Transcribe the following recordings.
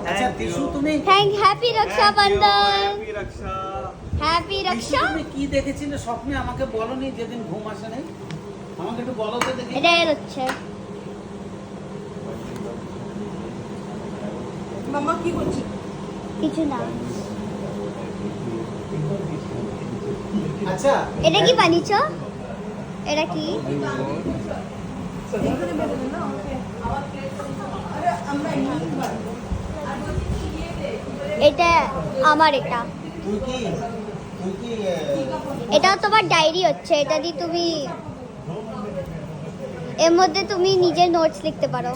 আচ্ছা টিসু তুমি happy Rakshabandhan. Happy রক্ষা। হ্যাপি রক্ষা। তুমি কি দেখেছিলে স্বপ্নে আমাকে বলনি যেদিন ঘুম আসে নাই? আমাকে একটু বলো তো দেখি। এটা এর হচ্ছে মামা কি করছে? কিছু না। আচ্ছা এটা কি বানিয়েছো? এটা কি? এখানে বেরোবে না ওকে। আরে আমরা এমনি বানাবো। এটা আমার এটা। তুই কি এটা তোমার ডায়েরি হচ্ছে। এটা দিয়ে তুমি এর মধ্যে তুমি নিজের নোটস লিখতে পারো।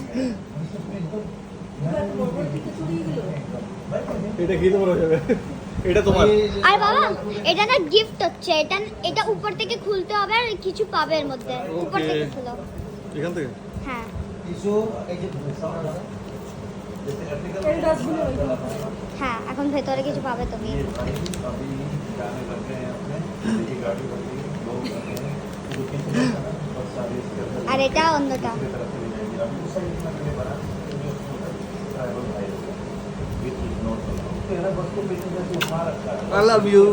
এটা কি তোমার হবে? এটা তোমার। আর বাবা এটা না গিফট হচ্ছে। এটা উপর থেকে খুলতে হবে আর কিছু পাবে এর মধ্যে। উপর Okay. থেকে খুলো। এখান থেকে হ্যাঁ টিসু এই যে এই ডাস্টবিনে ওই দিকে। হ্যাঁ এখন ভেতরে কিছু পাবে তুমি। আর এটা অন্যটা। I love you.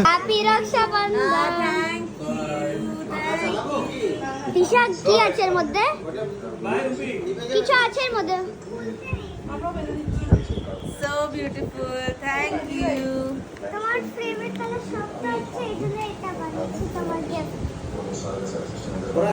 Happy Raksha Bandhan. Thank you. Disha কি আছে এর মধ্যে? কিছু আছে এর মধ্যে? So beautiful, thank you. তোমার ফেভারিট কালার সবটা হচ্ছে। এই জন্য এটা বানিয়েছি তোমার গিফট।